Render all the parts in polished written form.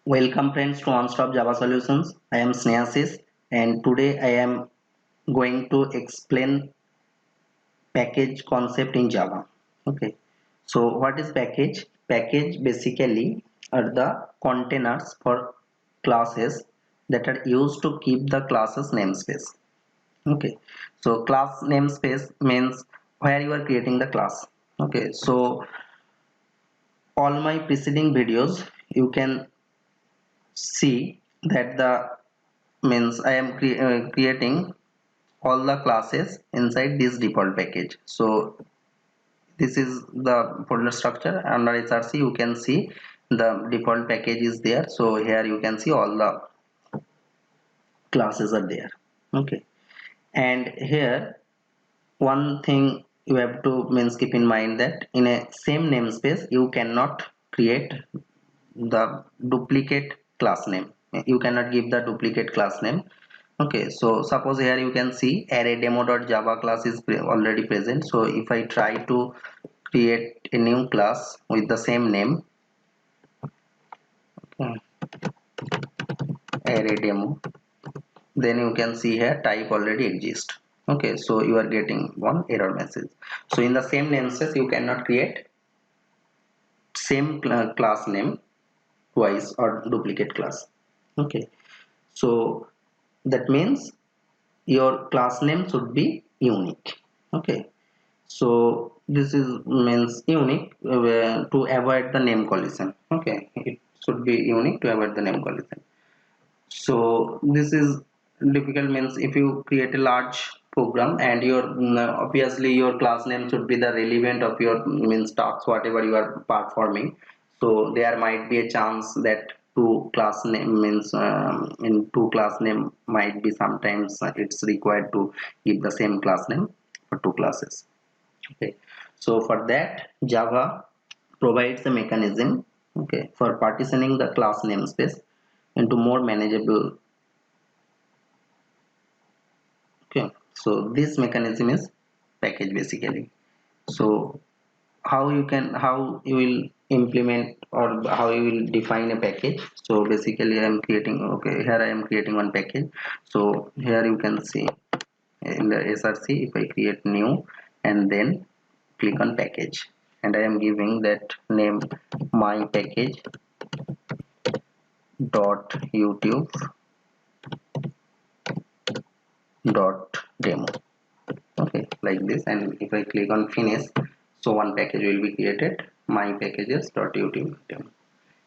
Welcome friends to One Stop Java Solutions. I am Snehasis and today I am going to explain package concept in Java. Okay. So what is package? Package basically are the containers for classes that are used to keep the class's namespace. Okay. So class namespace means where you are creating the class. Okay. So all my preceding videos you can see that the means I am creating all the classes inside this default package. So this is the folder structure. Under src you can see the default package is there, so here you can see all the classes are there. Okay, and here one thing you have to means keep in mind that in a same namespace you cannot create the duplicate class name. You cannot give the duplicate class name. Okay, so suppose here you can see array demo.java class is already present. So if I try to create a new class with the same name, okay, array demo, then you can see here type already exists. Okay, so you are getting one error message. So in the same namespace you cannot create same class name twice or duplicate class. Okay, so that means your class name should be unique. Okay, so this is means unique to avoid the name collision. Okay, it should be unique to avoid the name collision. So this is difficult means if you create a large program and your obviously your class name should be the relevant of your means tasks whatever you are performing. So there might be a chance that two class name means in two class name might be sometimes it's required to give the same class name for two classes. Okay, so for that Java provides a mechanism, okay, for partitioning the class namespace into more manageable. Okay, so this mechanism is package basically. So how you will implement or how you will define a package. So basically I am creating, okay, here I am creating one package. So here you can see in the src if I create new and then click on package and I am giving that name my package dot youtube dot demo. Okay, like this, and if I click on finish, so one package will be created, my packages.youtube demo.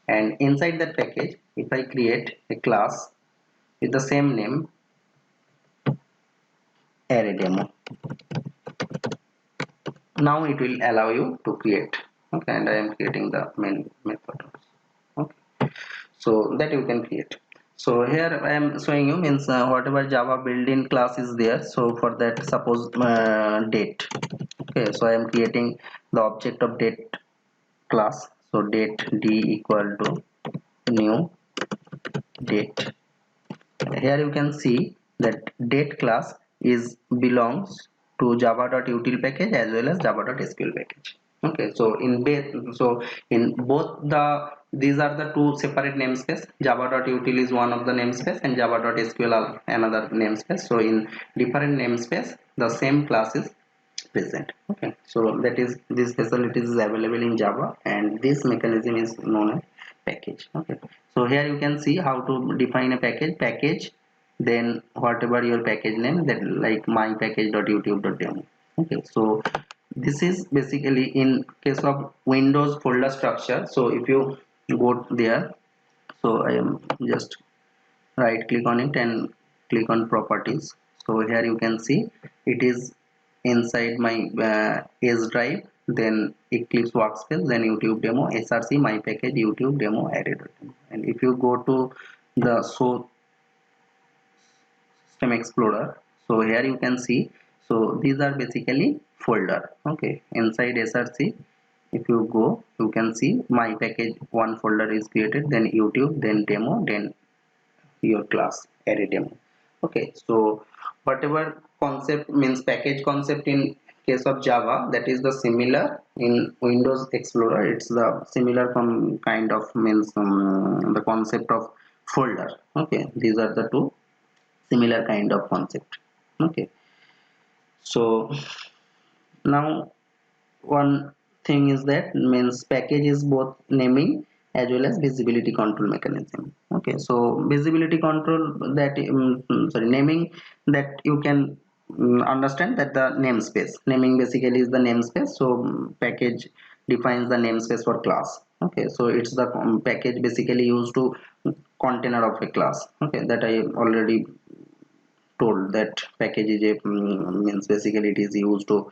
And inside that package if I create a class with the same name array demo, now it will allow you to create. Okay, and I am creating the main method. Okay, so that you can create. So here I am showing you means whatever Java built-in class is there. So for that, suppose date. Okay, so I am creating the object of date class. So date d equal to new date. Here you can see that date class is belongs to java.util package as well as java.sql package. Okay, so in both the these are the two separate namespace. Java.util is one of the namespace and java.sql are another namespace. So in different namespace the same class is present. Okay, so that is this facility is available in Java and this mechanism is known as package. Okay, so here you can see how to define a package, then whatever your package name, that like my package.youtube.demo. Okay, so this is basically in case of Windows folder structure. So if you go there, so I am just right click on it and click on properties. So here you can see it is inside my S drive, then Eclipse workspace, then YouTube demo, src my package YouTube demo added. And if you go to the system explorer, so here you can see, so these are basically folder. Okay, inside src if you go you can see my package one folder is created, then YouTube, then demo, then your class array demo. Okay, so whatever concept means package concept in case of Java, that is the similar in Windows Explorer. It's the similar from kind of means the concept of folder. Okay, these are the two similar kind of concept. Okay, so now one thing is that means package is both naming as well as visibility control mechanism. Okay, so visibility control, that sorry, naming, that you can understand that the namespace, naming basically is the namespace. So package defines the namespace for class. Okay, so it's the package basically used to container of a class. Okay, that I already told, that package is a means basically it is used to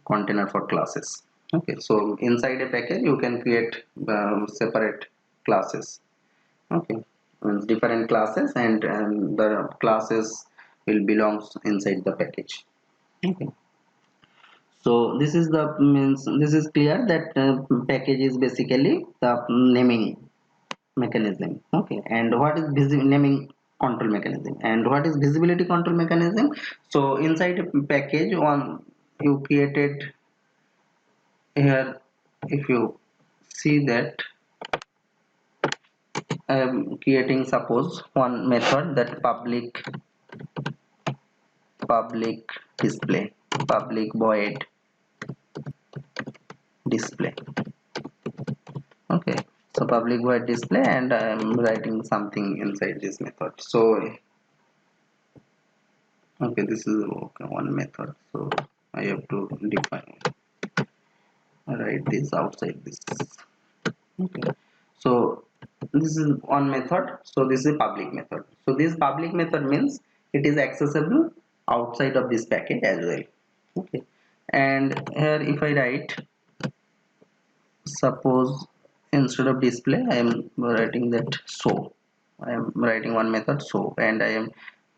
container for classes. Okay, so inside a package you can create separate classes. Okay, means different classes, and the classes will belongs inside the package. Okay, so this is the means this is clear that package is basically the naming mechanism. Okay, and what is naming control mechanism, and what is visibility control mechanism? So inside a package one you created here, if you see that I am creating suppose one method, that public display, public void display. Okay, so public void display, and I am writing something inside this method. So okay, this is okay, one method, so I have to define, write this outside this. Okay, so this is one method, so this is a public method. So this public method means it is accessible outside of this package as well. Okay, and here if I write, suppose instead of display I am writing that show, I am writing one method show, and I am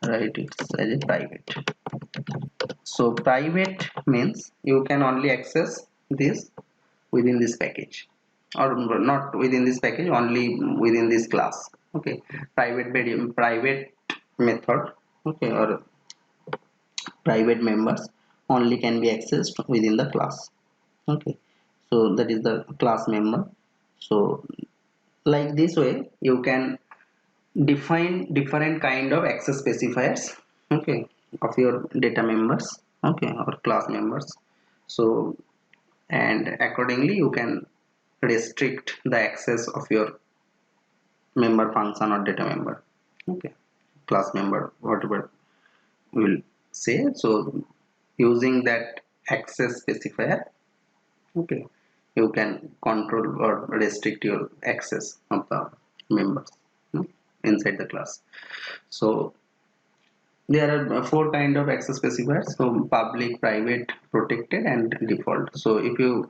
write it as a private. So private means you can only access this within this package, or not within this package, only within this class. Okay, private variable, private method, okay, or private members only can be accessed within the class. Okay, so that is the class member. So like this way you can define different kind of access specifiers, okay, of your data members, okay, or class members. So and accordingly you can restrict the access of your member function or data member. Okay, class member, whatever will say. So using that access specifier, okay, you can control or restrict your access of the members hmm, inside the class. So there are four kind of access specifiers: so public, private, protected, and default. So if you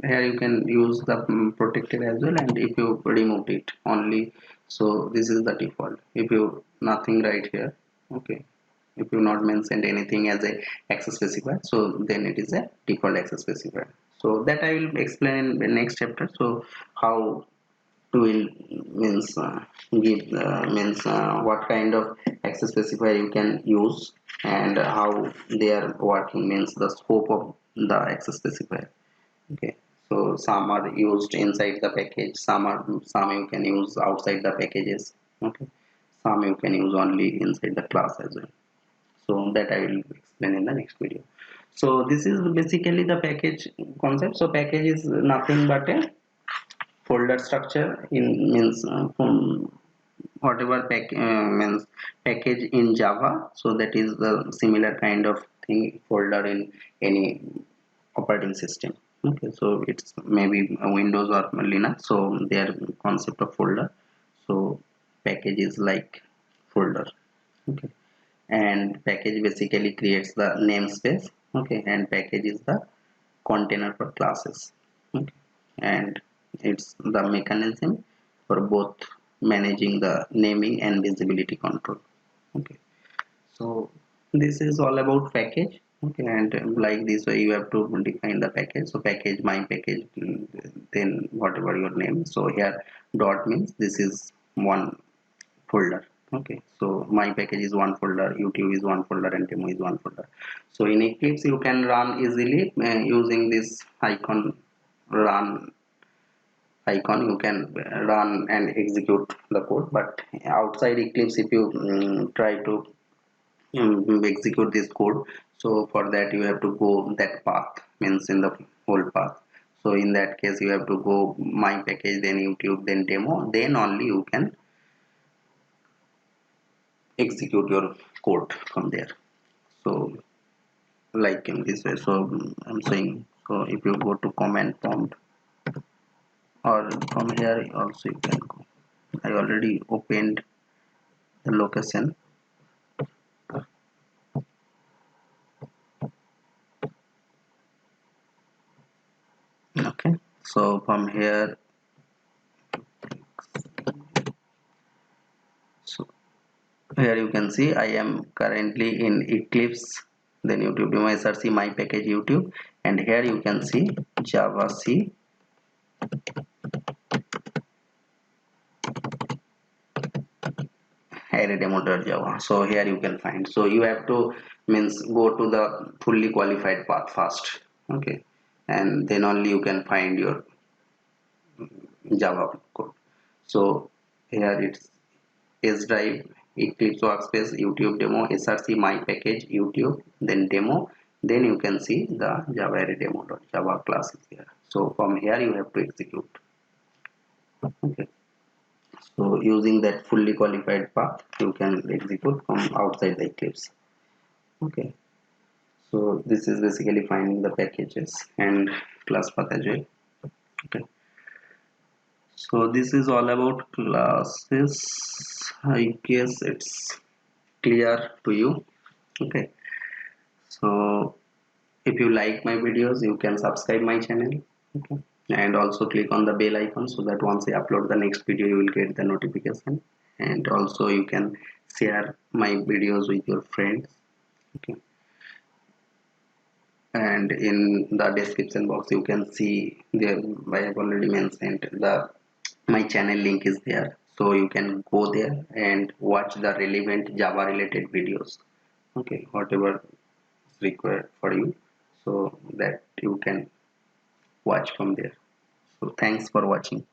here you can use the protected as well, and if you remove it only, so this is the default. If you nothing right here, okay, if you not mentioned anything as a access specifier, so then it is a default access specifier. So that I will explain in the next chapter. So how will means give means what kind of access specifier you can use, and how they are working, means the scope of the access specifier. Okay, so some are used inside the package, some you can use outside the packages. Okay, some you can use only inside the class as well. So that I will explain in the next video. So this is basically the package concept. So package is nothing but a folder structure in means from whatever means package in Java. So that is the similar kind of thing, folder in any operating system. Okay, so it's maybe a Windows or Linux, so their concept of folder. So package is like folder. Okay, and package basically creates the namespace. Okay, and package is the container for classes. Okay, and it's the mechanism for both managing the naming and visibility control. Okay, so this is all about package. Okay, and like this way you have to define the package. So package, my package, then whatever your name. So here dot means this is one folder. Okay, so my package is one folder, YouTube is one folder, and demo is one folder. So in Eclipse you can run easily using this icon, run icon. You can run and execute the code, but outside Eclipse if you try to execute this code, so for that you have to go that path, means in the whole path. So in that case you have to go my package, then YouTube, then demo, then only you can execute your code from there. So like in this way. So I'm saying, so if you go to command prompt, or from here also you can go. I already opened the location. Okay, so from here, so here you can see I am currently in Eclipse, then YouTube demo src my package YouTube, and here you can see Java C array demo.java. So here you can find, so you have to means go to the fully qualified path first. Okay, and then only you can find your Java code. So here it's S drive, Eclipse workspace, YouTube demo, src my package YouTube, then demo, then you can see the Java array demo.java class is here. So from here you have to execute. Okay, so using that fully qualified path you can execute from outside the Eclipse. Okay, so this is basically finding the packages and class path as well. Okay, so this is all about classes. I guess it's clear to you. Okay, so if you like my videos you can subscribe my channel. Okay, and also click on the bell icon so that once I upload the next video you will get the notification, and also you can share my videos with your friends. Okay, and in the description box you can see there, I have already mentioned the my channel link is there, so you can go there and watch the relevant Java related videos. Okay, whatever is required for you, so that you can watch from there. So thanks for watching.